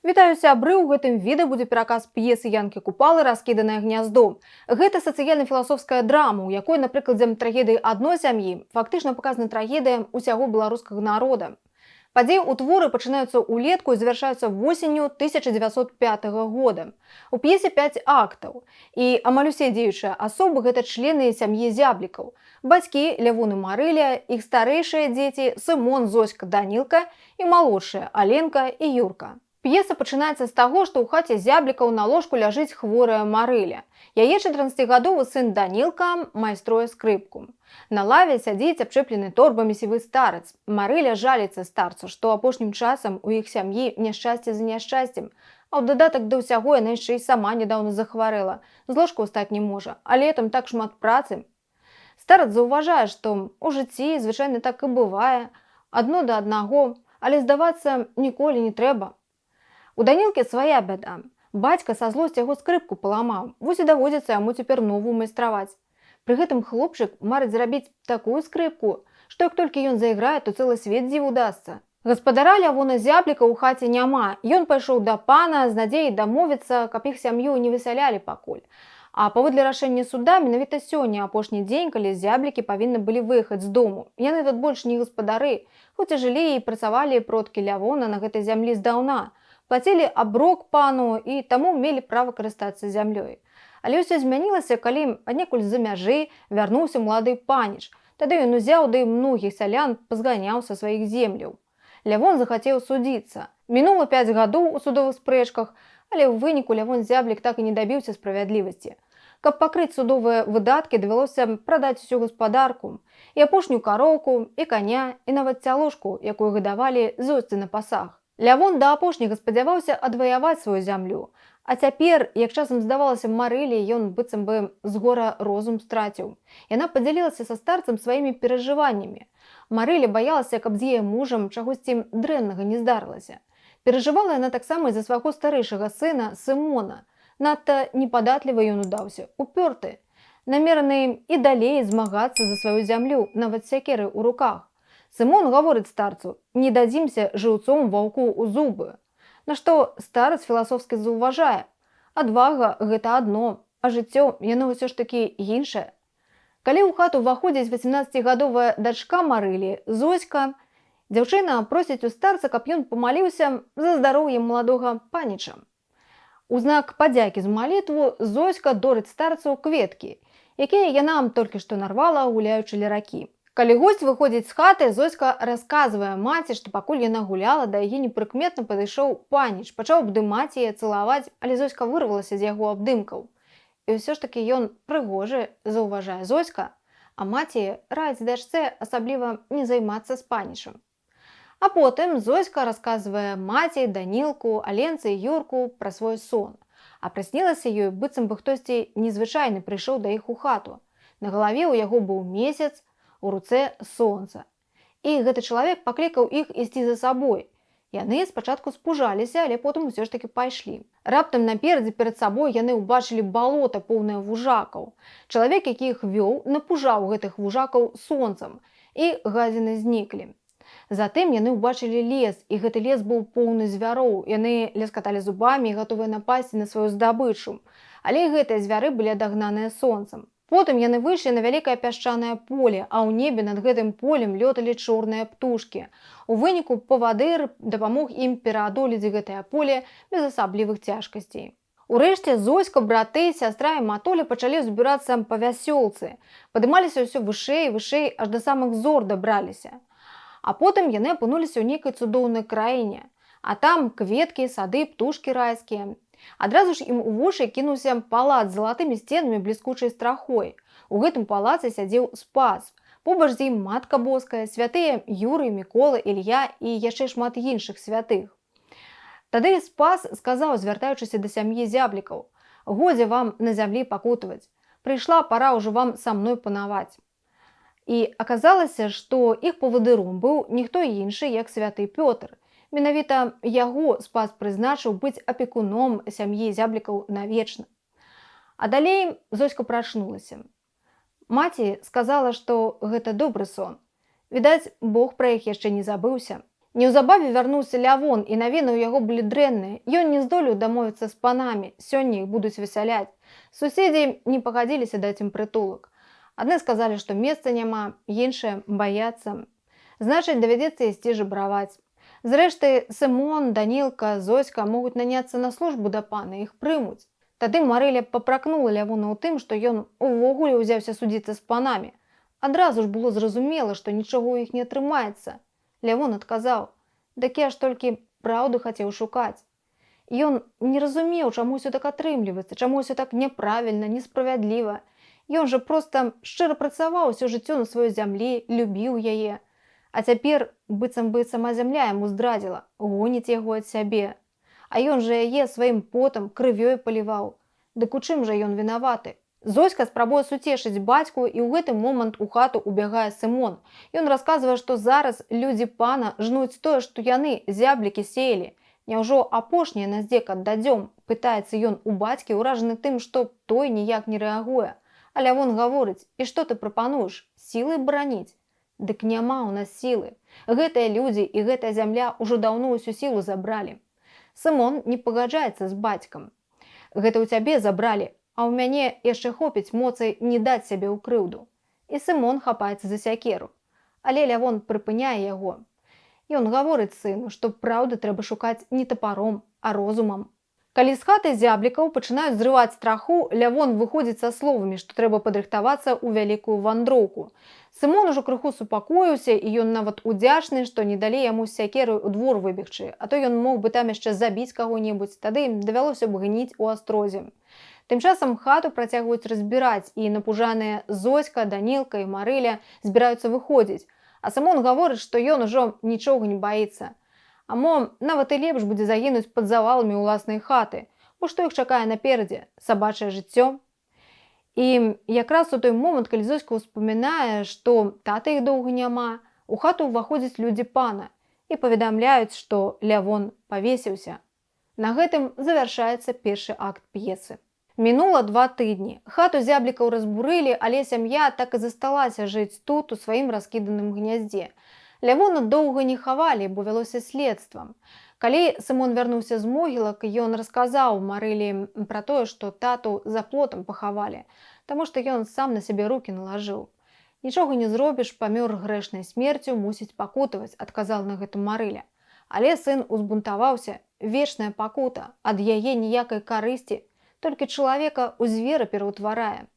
Вітаю сябры, у гэтым відэа будзе пераказ п'есы Янкі Купалы «Раскіданае гняздо». Гэта сацыяльна-філасофская драма, у якой, на прыкладзе трагедыі адной сям'і, фактычна паказана трагедыя ўсяго беларускага народа. Падзеі ў творы пачынаюцца ўлетку і завяршаюцца восенню 1905 года. У п'есе 5 актаў, і амаль усе дзеючыя асобы гэта члены сям'і зяблікаў. Бацькі Лявон і Марыля, іх старэйшыя дзеці Сымон, Зоська, Данілка і малодшыя Аленка і Юрка. П'еса пачынаецца з таго, што ў хаце зяблікаў на ложку ляжыць хворая Марыля. Яе 14-гадовы сын Данілка майструе скрыпку. На лаве сядзіць абчэплены торбамі сівы старец. Марыля жаліцца старцу, што апошнім часам у іх сям'і няшчасце за няшчасцем. А ў дадатак да ўсяго яна яшчэ і сама нядаўна захварэла. З ложку ўстаць не можа, а летам так шмат працы. Старец заўважае, што ў жыцці звычайна так і бывае. Адно да аднаго, але здавацца ніколі не трэба. У Данілкі свая бяда. Бацька са злосці яго скрыпку паламаў. Вось і даводзіцца яму цяпер новую майстраваць. Пры гэтым хлопчык марыць зрабіць такую скрыпку, што як толькі ён зайграе, то цэлы свет дзіву дасца. Гаспадара Лявона зябліка ў хаце няма. Ён пайшоў да пана з надзеяй дамовіцца, каб іх сям'ю не высялялі пакуль. А паводле рашэння суда менавіта сёння апошні дзень, калі зяблікі павінны былі выехаць з дому. Яны тут больш не гаспадары, хоць і жылі і працавалі продкі Лявона на гэтай зямлі здаўна. Плацілі аброк пану і таму мелі права карыстацца зямлёй. Але ўсё змянілася, калі аднекуль з-за мяжы вярнуўся малады паніч. Тады ён узяў ды многіх сялян пазганяў са сваіх земляў. Лявон захацеў судзіцца. Мінула 5 гадоў у судовых спрэчках, але ў выніку Лявон зяблік так і не дабіўся справядлівасці. Каб пакрыць судовыя выдаткі, давялося прадаць усю гаспадарку, і апошнюю кароўку, і каня, і нават цялушку, якую гадавалі зосцы на пасах. Лявон да апошняга спадзяваўся адваяваць сваю зямлю, а цяпер, як часам здавалася Марылі, ён быццам бы з гора розум страціў. Яна падзялілася са старцам сваімі перажываннямі. Марыля баялася, каб з яе мужам чагосьці дрэннага не здарылася. Перажывала яна таксама і за свайго старэйшага сына Сымона. Надта непадатліва ён удаўся, упёрты, намераны і далей змагацца за сваю зямлю, нават сякеры ў руках. Сымон гаворыць старцу: «Не дадзімся жыўцом ваўку ў зубы». На што старец філасофскі заўважае: адвага – гэта адно, а жыццё яно ўсё ж такі іншае. Калі ў хату ўваходзіць 18-гадовая дачка Марылі, Зоська, дзяўчына просіць у старца, каб ён памаліўся за здароўе маладога паніча. У знак падзякі з малітву Зоська дорыць старцу кветкі, якія яна толькі што нарвала, гуляючы ля ракі. Калі госць выходзіць з хаты, Зоська расказвае маці, што пакуль яна гуляла, да яе непрыкметна падышоў паніч, пачаў абдымаць яе, цалаваць, але Зоська вырвалася з яго абдымкаў. І ўсё ж такі ён прыгожы, заўважае Зоська, а маці раіць дачцэ асабліва не займацца з панічам. А потым Зоська расказвае маці, Данілку, Аленцы і Юрку пра свой сон. А прыснілася ёй, быццам бы хтосьці незвычайны прыйшоў да іх у хату. На галаве ў яго быў месяц, у руцэ сонца. І гэты чалавек паклікаў іх ісці за сабой. Яны спачатку спужаліся, але потым усё ж такі пайшлі. Раптам наперадзе перад сабой яны ўбачылі балота, поўнае вужакаў. Чалавек, які іх вёў, напужаў гэтых вужакаў сонцам, і гадзіны зніклі. Затым яны ўбачылі лес, і гэты лес быў поўны звяроў. Яны ляскаталі зубамі, гатовыя напасці на сваю здабычу. Але гэтыя звяры былі адагнаныя сонцам. Потым яны выйшлі на вялікае пясчанае поле, а ў небе над гэтым полем лёталі чорныя птушкі. У выніку павадыр дапамог ім пераадолець гэтае поле без асаблівых цяжкасцей. Урэшце Зоська, браты, сястра і Матоля пачалі збірацца па вясёлцы. Падымаліся ўсё вышэй і вышэй, аж да самых зор дабраліся. А потым яны апынуліся ў нейкай цудоўнай краіне. А там кветкі, сады, птушкі райскія. Адразу ж ім у вушы кінуўся палац з залатымі сценамі, бліскучай страхой. У гэтым палацы сядзеў Спас. Побач з ім Матка Боская, святыя Юрый, Мікола, Ілья і яшчэ шмат іншых святых. Тады Спас сказаў, звяртаючыся да сям'і зяблікаў: «Годзе вам на зямлі пакутаваць. Прыйшла пара ўжо вам са мной панаваць». І аказалася, што іх павадыром быў ніхто іншы, як святы Пётр. Менавіта яго Спас прызначыў быць апекуном сям'і зяблікаў навечна. А далей Зоська прачнулася. Маці сказала, што гэта добры сон. Відаць, Бог пра іх яшчэ не забыўся. Неўзабаве вярнуўся Лявон, і навіны ў яго былі дрэнныя. Ён не здолеў дамовіцца з панамі, сёння іх будуць высяляць. Суседзі не пагадзіліся даць ім прытулак. Адны сказалі, што месца няма, іншыя баяцца. Значыць, давядзецца ісці жабраваць. Зрэшты, Сымон, Данілка, Зоська могуць наняцца на службу да пана, іх прымуць. Тады Марыля папракнула Лявона ў тым, што ён увогуле ўзяўся судзіцца з панамі. Адразу ж было зразумела, што нічога ў іх не атрымаецца. Лявон адказаў: «Дык я ж толькі праўду хацеў шукаць». Ён не разумеў, чаму ўсё так атрымліваецца, чаму ўсё так няправільна, несправядліва. Ён жа проста шчыра працаваў усё жыццё на сваёй зямлі, любіў яе. А цяпер быццам бы сама зямля яму здрадзіла, гоніць яго ад сябе. А ён жа яе сваім потам, крывёй паліваў. Дык у чым жа ён вінаваты? Зоська спрабуе суцешыць бацьку, і ў гэты момант у хату убягае Сымон. Ён расказвае, што зараз людзі пана жнуць тое, што яны зяблікі сеялі. Няўжо апошняе на здзек аддадзём? Пытаецца ён у бацькі, ўражаны тым, што той ніяк не рэагуе. А Лявон гаворыць: «І што ты прапануеш? Сілай бараніць?» Дык няма ў нас сілы. Гэтыя людзі і гэтая зямля ўжо даўно ўсю сілу забралі. Сымон не пагаджаецца з бацькам. Гэта ў цябе забралі, а ў мяне яшчэ хопіць моцы не даць сябе ў крыўду. І Сымон хапаецца за сякеру. Але Лявон прыпыняе яго. Ён гаворыць сыну, што праўды трэба шукаць не тапаром, а розумам. Калі з хаты зяблікаў пачынаюць зрываць страху, Лявон выходзіць са словамі, што трэба падрыхтавацца ў вялікую вандроўку. Сымон ужо крыху супакоіўся, і ён нават удзячны, што не далі яму з сякеры ў двор выбегчы, а то ён мог бы там яшчэ забіць каго-небудзь, тады ім давялося б гніць у астрозе. Тым часам хату працягваюць разбіраць, і напужаныя Зоська, Данілка і Марыля збіраюцца выходзіць. А Сымон гаворыць, што ён ужо нічога не баіцца. А мо нават і лепш будзе загінуць пад заваламі ўласнай хаты, бо што іх чакае наперадзе? Сабачае жыццё? І якраз у той момант, калі Зоська ўспамінае, што тата іх доўга няма, у хату ўваходзяць людзі пана і паведамляюць, што Лявон павесіўся. На гэтым завяршаецца першы акт п'есы. Мінула 2 тыдні. Хату зяблікаў разбурылі, але сям'я так і засталася жыць тут, у сваім раскіданым гняздзе. Лявона доўга не хавалі, бо вялося следствам. Калі Сымон вярнуўся з могілак, ён расказаў Марылі пра тое, што тату за плотам пахавалі, таму што ён сам на сябе рукі налажыў. «Нічога не зробіш, памёр грэшнай смерцю, мусіць пакутаваць», адказал на гэта Марыля. Але сын узбунтаваўся. Вечная пакута, ад яе ніякай карысці, толькі чалавека ў звера пераўтварае.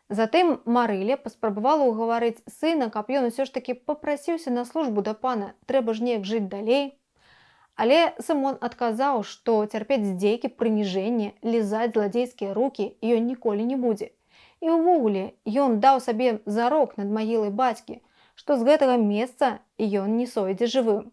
Затым Марыля паспрабавала ўгаварыць сына, каб ён усё ж такі папрасіўся на службу да пана, трэба ж неяк жыць далей. Але Сымон адказаў, што цярпець здзекі, прыніжэнне, лізаць зладзейскія рукі ён ніколі не будзе. І ўвогуле ён даў сабе зарок над магілай бацькі, што з гэтага месца ён не сойдзе жывым,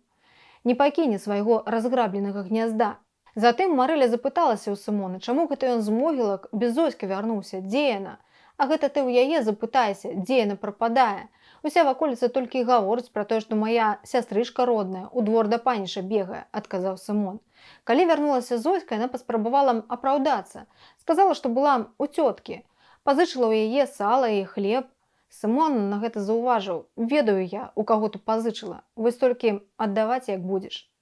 не пакіне свайго разграбленага гнязда. Затым Марыля запыталася ў Сымона, чаму гэта ён з могілак без Зоські вярнуўся, дзе яна? А гэта ты ў яе запытайся, дзе яна прападае. Уся ваколіца толькі і гаворыць пра тое, што моя сястрычка родная у двор да паніша бегае, адказаў Сымон. Калі вярнулася Зоська, яна паспрабавала апраўдацца. Сказала, што была ў цёткі. Пазычыла ў яе сала і хлеб. Сымон на гэта заўважыў: «Ведаю я, у каго ты пазычыла. Вось толькі аддаваць як будзеш».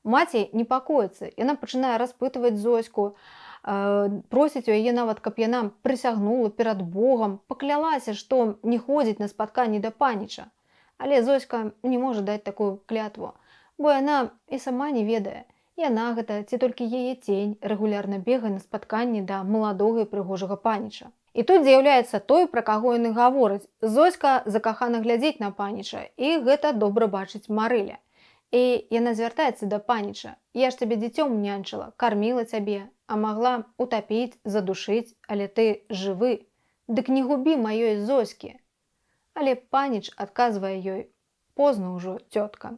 Маці непакоіцца, яна пачынае распытваць Зоську, просіць у яе нават, каб яна прысягнула перад Богам, паклялася, што не ходзіць на спатканні да паніча. Але Зоська не можа даць такую клятву, бо яна і сама не ведае. Яна гэта ці толькі яе цень рэгулярна бегае на спатканні да маладога і прыгожага паніча. І тут з'яўляецца той, пра каго яны гавораць. Зоська закахана глядзець на паніча, і гэта добра бачыць Марыля. І яна звяртаецца да паніча: «Я ж цябе дзіцём нянчыла, карміла цябе, а магла утапіць, задушыць, але ты жывы. Дык не губі маёй Зоські». Але паніч адказвае ёй: «Позна ўжо, цётка».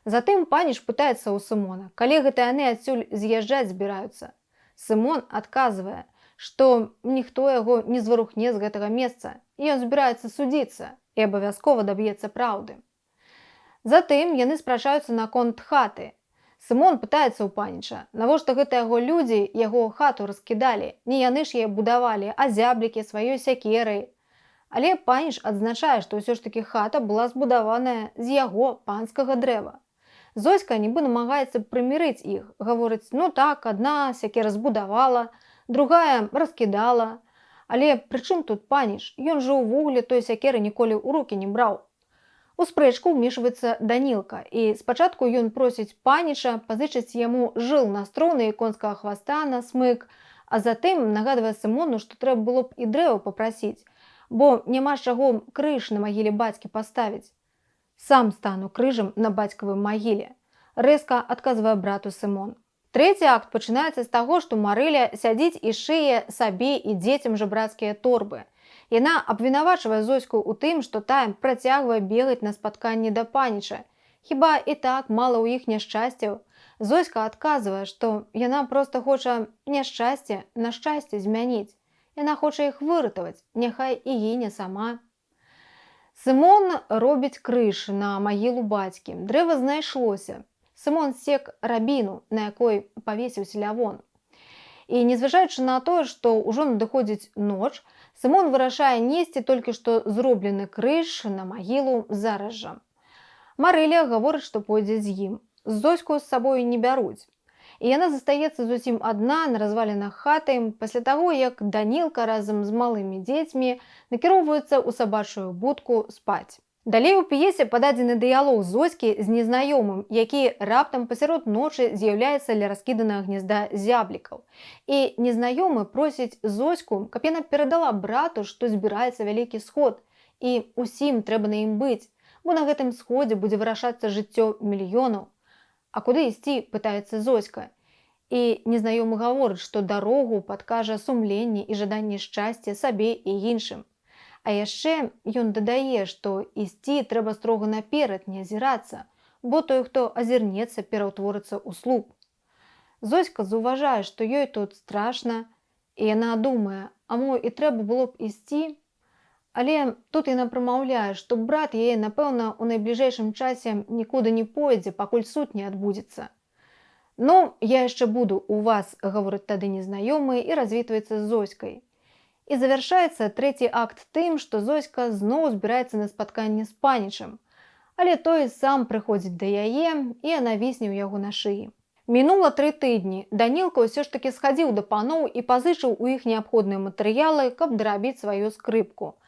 Затым паніч пытаецца ў Сымона, калі гэта яны адсюль з'язджаць збіраюцца. Сымон адказвае, што ніхто яго не зварухне з гэтага месца, і ён збіраецца судзіцца і абавязкова даб'ецца праўды. Затым яны спрачаюцца наконт хаты. Сымон пытаецца ў паніча, навошта гэта яго людзі яго хату раскідалі, не яны ж яе будавалі, а зяблікі сваёй сякерай. Але паніч адзначае, што ўсё ж такі хата была збудаваная з яго панскага дрэва. Зоська нібы намагаецца прымірыць іх, гаворыць: ну так, адна сякера збудавала, другая раскідала. Але пры чым тут паніч? Ён жа ўвогуле той сякеры ніколі ў рукі не браў. У спрэчку ўмешваецца Данілка, і спачатку ён просіць паніча пазычыць яму жыл на струны і конскага хваста на смык, а затым нагадвае Сымону, што трэба было б і дрэва папрасіць, бо няма з чаго крыж на магіле бацькі паставіць. Сам стану крыжам на бацькавай магіле, рэзка адказвае брату Сымон. Трэці акт пачынаецца з таго, што Марыля сядзіць і шые сабе і дзецям жабрацкія торбы. Яна абвінавачвае Зоську ў тым, што тая працягвае бегаць на спатканні да паніча. Хіба і так мала ў іх няшчасцяў? Зоська адказвае, што яна проста хоча няшчасце на шчасце змяніць. Яна хоча іх выратаваць, няхай і гіне сама. Сымон робіць крыж на магілу бацькі. Дрэва знайшлося. Сымон сек рабіну, на якой павесіўся Лявон. І незважаючы на тое, што ўжо надыходзіць ноч, Сымон вырашае несці толькі што зроблены крыж на магілу зараз жа. Марыля гаворыць, што пойдзе з ім. Зоську з сабою не бяруць. І яна застаецца зусім адна на развалінах хаты пасля таго, як Данілка разам з малымі дзецьмі накіроўваецца ў сабачую будку спаць. Далей у п'есе пададзены дыялог Зоські з незнаёмым, які раптам пасярод ночы з'яўляецца ля раскіданага гнязда зяблікаў. І незнаёмы просіць Зоську, каб яна перадала брату, што збіраецца вялікі сход, і ўсім трэба на ім быць, бо на гэтым сходзе будзе вырашацца жыццё мільёнаў. А куды ісці, пытаецца Зоська. І незнаёмы гаворыць, што дарогу падкажа сумленне і жаданне шчасця сабе і іншым. А яшчэ ён дадае, што ісці трэба строга наперад, не азірацца, бо той, хто азірнецца, пераўтворыцца ў слуп. Зоська заўважае, што ёй тут страшна, і яна думае, а мо і трэба было б ісці. Але тут яна прамаўляе, што брат яе, напэўна, у найбліжэйшым часе нікуды не пойдзе, пакуль суд не адбудзецца. Ну, я яшчэ буду у вас, гаворыць тады незнаёмы і развітваецца з Зоськай. І завяршаецца трэці акт тым, што Зоська зноў збіраецца на спатканне з панічам. Але той сам прыходзіць да яе, і яна вісне ў яго на шыі. Мінула 3 тыдні. Данілка ўсё ж такі схадзіў да паноў і пазычыў у іх неабходныя матэрыялы, каб дарабіць сваю скрыпку.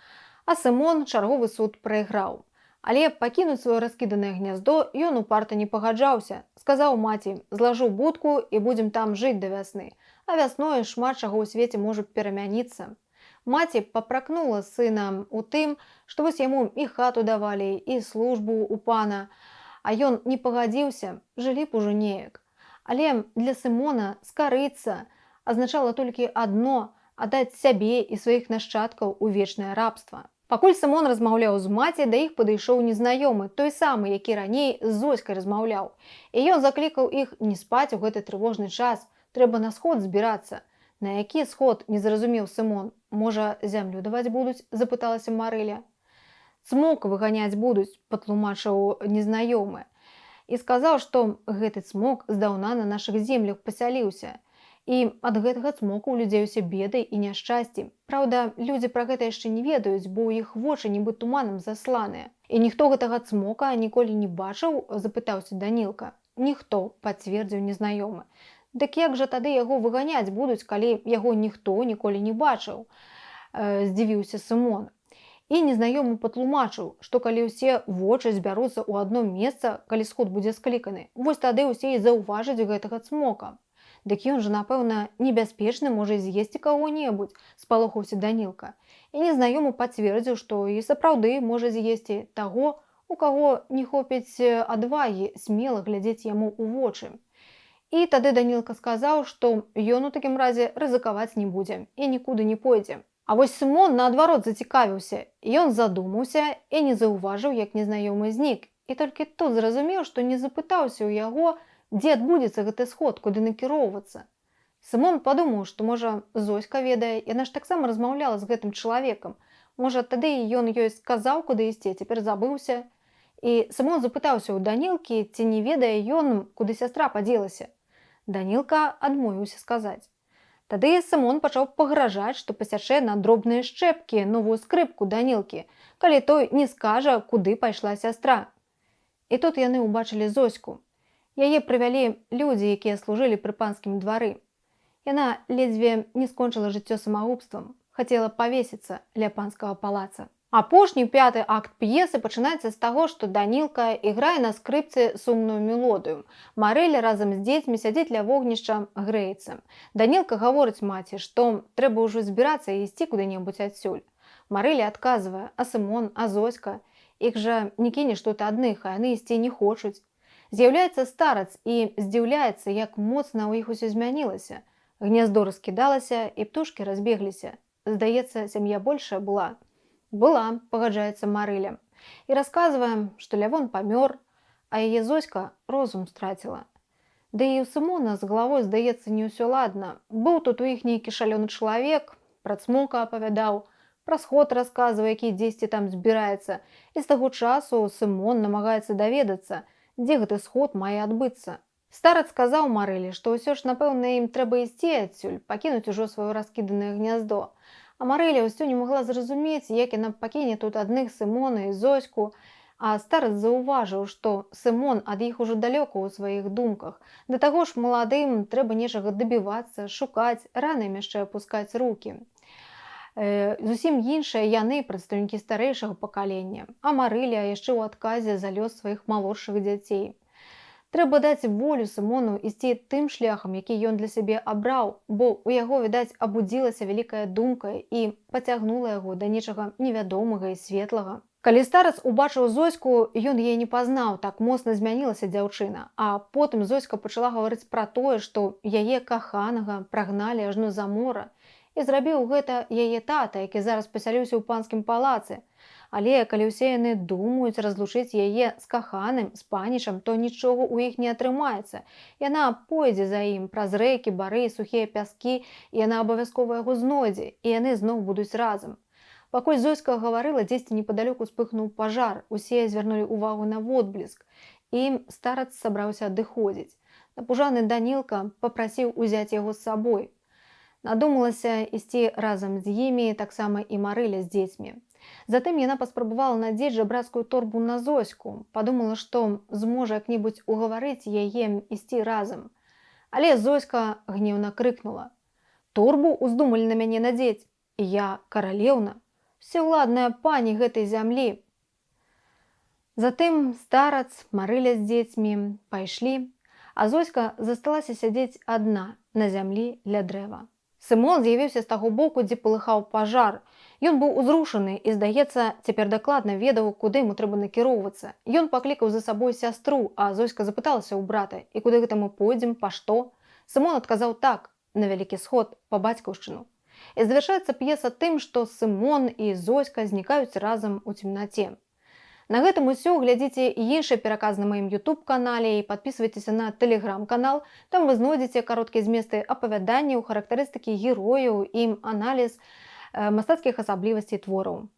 А Сымон чарговы суд прайграў. Але пакінуць сваё раскіданае гняздо ён упарта не пагаджаўся. Сказаў маці: злажу будку і будзем там жыць да вясны. А вясною шмат чаго ў свеце можа перамяніцца. Маці папракнула сына у тым, што вось яму і хату давалі, і службу у пана. А ён не пагадзіўся, жылі б ужо неяк. Але для Сымона скарыцца азначала толькі адно – аддаць сябе і сваіх нашчадкаў у вечнае рабства. Пакуль Сымон размаўляў з маці, да іх падышоў незнаёмы, той самы, які раней з Зоськай размаўляў. І ён заклікаў іх не спаць у гэты трывожны час, трэба на сход збірацца. На які сход, не зразумеў Сымон. Можа, зямлю даваць будуць, запыталася Марыля. Цмок выганяць будуць, патлумачыў незнаёмы. І сказаў, што гэты цмок здаўна на нашых землях пасяліўся. І ад гэтага цмоку ў людзей усе беды і няшчасці. Праўда, людзі пра гэта яшчэ не ведаюць, бо ў іх вочы нібы туманам засланыя. І ніхто гэтага цмока ніколі не бачыў, запытаўся Данілка. Ніхто, пацвердзіў незнаёмы. Дык як жа тады яго выганяць будуць, калі яго ніхто ніколі не бачыў? Здзівіўся Сымон. І незнаёмы патлумачыў, што калі ўсе вочы збяруцца ў адно месца, калі сход будзе скліканы, вось тады ўсе і заўважаць гэтага цмока. Дык ён жа, напэўна, небяспечны можа з'есці каго-небудзь, спалохаўся Данілка. І незнаёмы пацвердзіў, што і сапраўды можа з'есці таго, у каго не хопіць адвагі смела глядзець яму ў вочы. І тады Данілка сказаў, што ён у такім разе рызыкаваць не будзе і нікуды не пойдзе. А вось Сымон наадварот зацікавіўся, і ён задумаўся і не заўважыў, як незнаёмы знік. І толькі тут зразумеў, што не запытаўся ў яго, дзе адбудзецца гэты сход, куды накіроўвацца. Сымон падумаў, што, можа, Зоська ведае, яна ж таксама размаўляла з гэтым чалавекам. Можа, тады ён ёй сказаў, куды ісці, цяпер забыўся. І Сымон запытаўся ў Данілкі, ці не ведае ён, куды сястра падзелася. Данілка адмовіўся сказаць. Тады Сымон пачаў пагражаць, што пасячэ на дробныя шчэпкі новую скрыпку Данілкі, калі той не скажа, куды пайшла сястра. І тут яны ўбачылі Зоську. Яе прывялі людзі, якія служылі пры панскім двары. Яна ледзьве не скончыла жыццё самагубствам, хацела павесіцца ля панскага палаца. Апошні пяты акт п'есы пачынаецца з таго, што Данілка іграе на скрыпцы сумную мелодыю. Марэля разам з дзецьмі сядзіць ля вогнішча, грэецца. Данілка гаворыць маці, што трэба ўжо збірацца і ісці куды-небудзь адсюль. Марэля адказвае: а Сымон, а Зоська? Іх жа не кінеш тут адных, а яны ісці не хочуць. З'яўляецца старац і здзіўляецца, як моцна ў іх усё змянілася. Гняздо раскідалася, і птушкі разбегліся. Здаецца, сям'я большая была. Была, пагаджаецца Марэля. І расказвае, што Лявон памёр, а яе Зоська розум страціла. Ды і ў Сымона з галавой, здаецца, не ўсё ладна. Быў тут у іх нейкі шалёны чалавек, пра цмока апавядаў, пра сход расказвае, які дзесьці там збіраецца. І з таго часу Сымон намагаецца даведацца, дзе гэты сход мае адбыцца. Старац сказаў Марэлі, што ўсё ж, напэўна, ім трэба ісці адсюль, пакінуць ужо сваё раскіданае гняздо. А Марэля ўсё не магла зразумець, як яна пакіне тут адных Сымона і Зоську, а старац заўважыў, што Сымон ад іх ужо далёка ў сваіх думках. Да таго ж маладым трэба нечага дабівацца, шукаць, рана ім яшчэ апускаць рукі. Зусім іншыя яны, прадстаўнікі старэйшага пакалення, а Марэля яшчэ ў адказе за лёс сваіх малодшых дзяцей. Трэба даць волю Сымону ісці тым шляхам, які ён для сябе абраў, бо ў яго, відаць, абудзілася вялікая думка і пацягнула яго да нечага невядомага і светлага. Калі старац убачыў Зоську, ён яе не пазнаў, так моцна змянілася дзяўчына. А потым Зоська пачала гаварыць пра тое, што яе каханага прагналі ажно за мора. І зрабіў гэта яе тата, які зараз пасяліўся ў панскім палацы. Але калі ўсе яны думаюць разлучыць яе з каханым, з панічам, то нічога ў іх не атрымаецца. Яна пойдзе за ім праз рэкі, бары, сухія пяскі, і яна абавязкова яго знойдзе, і яны зноў будуць разам. Пакуль Зоська гаварыла, дзесьці непадалёку спыхнуў пажар, усе звярнулі ўвагу на водбліск, і старац сабраўся адыходзіць. Напужаны Данілка папрасіў узяць яго з сабой. Надумалася ісці разам з імі, таксама і Марэля з дзецьмі. Затым яна паспрабавала надзець жабрацкую торбу на Зоську, падумала, што зможа як-небудзь угаварыць яе ісці разам. Але Зоська гневна крыкнула: «Торбу уздумалі на мяне надзець? Я каралеўна, всеўладная пані гэтай зямлі». Затым старац, Марэля з дзецьмі пайшлі, а Зоська засталася сядзець адна на зямлі ля дрэва. Сымон з'явіўся з таго боку, дзе палыхаў пажар. Ён быў узрушаны і, здаецца, цяпер дакладна ведаў, куды яму трэба накіроўвацца. Ён паклікаў за сабой сястру, а Зоська запыталася ў брата: «І куды гэта мы пойдзем, па што?» Сымон адказаў так, на вялікі сход, па бацькаўшчыну. І завяршаецца п'еса тым, што Сымон і Зоська знікаюць разам у цемнаце. На гэтым усё. Глядзіце іншыя пераказы на маім YouTube-канале і падпісвайцеся на Telegram-канал. Там вы знойдзеце кароткія зместы апавяданняў, характарыстыкі герояў і аналіз мастацкіх асаблівасцей твораў.